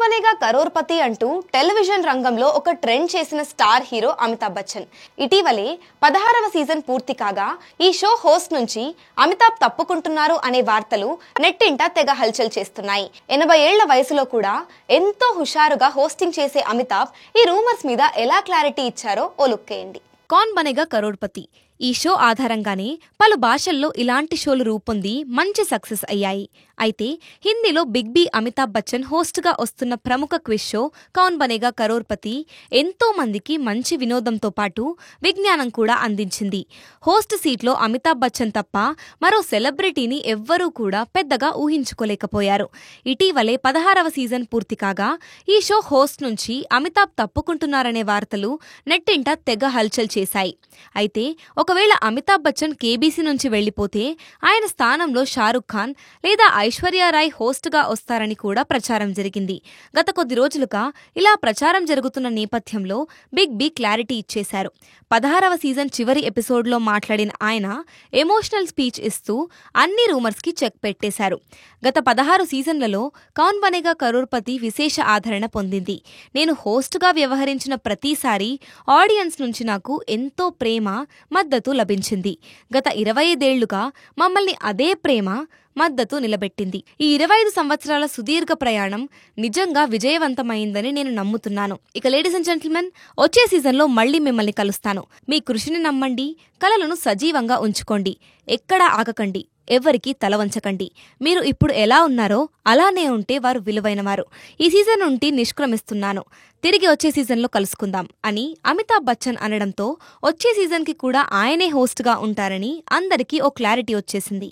బనేగా కరోర్పతి అంటూ టెలివిజన్ రంగంలో ఒక ట్రెండ్ చేసిన స్టార్ హీరో అమితాబ్ బచ్చన్ ఇటీవలే 16వ సీజన్ పూర్తి కాగా ఈ షో హోస్ట్ నుంచి అమితాబ్ తప్పుకుంటున్నారు అనే వార్తలు నెట్టింట తెగ హల్చల్ చేస్తున్నాయి. 80 ఏళ్ల వయసులో కూడా ఎంతో హుషారుగా హోస్టింగ్ చేసే అమితాబ్ ఈ రూమర్స్ మీద ఎలా క్లారిటీ ఇచ్చారో ఓ లుక్కేయండి. కౌన్ బనేగా కరోడ్పతి ఈ షో ఆధారంగానే పలు భాషల్లో ఇలాంటి షోలు రూపొంది మంచి సక్సెస్ అయ్యాయి. అయితే హిందీలో బిగ్ బి అమితాబ్ బచ్చన్ హోస్ట్గా వస్తున్న ప్రముఖ క్విజ్ షో కౌన్ బనేగా కరోర్పతి ఎంతో మందికి మంచి వినోదంతో పాటు విజ్ఞానం కూడా అందించింది. హోస్ట్ సీట్లో అమితాబ్ బచ్చన్ తప్ప మరో సెలబ్రిటీని ఎవ్వరూ కూడా పెద్దగా ఊహించుకోలేకపోయారు. ఇటీవలే 16వ సీజన్ పూర్తి కాగా ఈ షో హోస్ట్ నుంచి అమితాబ్ తప్పుకుంటున్నారనే వార్తలు నెట్టింట తెగ హల్చల్ చేశాయి. అయితే ఒకవేళ అమితాబ్ బచ్చన్ కేబీసీ నుంచి వెళ్లిపోతే ఆయన స్థానంలో షారుఖ్ ఖాన్ లేదా ఐశ్వర్యారాయ్ హోస్ట్గా వస్తారని కూడా ప్రచారం జరిగింది. గత కొద్ది రోజులుగా ఇలా ప్రచారం జరుగుతున్న నేపథ్యంలో బిగ్ బి క్లారిటీ ఇచ్చేశారు. 16వ సీజన్ చివరి ఎపిసోడ్లో మాట్లాడిన ఆయన ఎమోషనల్ స్పీచ్ ఇస్తూ అన్ని రూమర్స్కి చెక్ పెట్టేశారు. గత 16 సీజన్లలో కౌన్ బనేగా కరోర్పతి విశేష ఆదరణ పొందింది. నేను హోస్ట్గా వ్యవహరించిన ప్రతిసారి ఆడియన్స్ నుంచి నాకు ఎంతో ప్రేమ, మద్దతు లభించింది. గత 25 ఏళ్లుగా మమ్మల్ని అదే ప్రేమ, మద్దతు నిలబెట్టింది. ఈ 25 సంవత్సరాల సుదీర్ఘ ప్రయాణం నిజంగా విజయవంతమైందని నేను నమ్ముతున్నాను. ఇక లేడీస్ అండ్ జెంటిల్మెన్, వచ్చే సీజన్లో మళ్లీ మిమ్మల్ని కలుస్తాను. మీ కృషిని నమ్మండి, కలలను సజీవంగా ఉంచుకోండి, ఎక్కడా ఆగకండి, ఎవరికీ తల వంచకండి. మీరు ఇప్పుడు ఎలా ఉన్నారో అలానే ఉంటే వారు విలువైనవారు. ఈ సీజన్ నుండి నిష్క్రమిస్తున్నాను, తిరిగి వచ్చే సీజన్లో కలుసుకుందాం అని అమితాబ్ బచ్చన్ అనడంతో వచ్చే సీజన్కి కూడా ఆయనే హోస్ట్గా ఉంటారని అందరికీ ఓ క్లారిటీ వచ్చేసింది.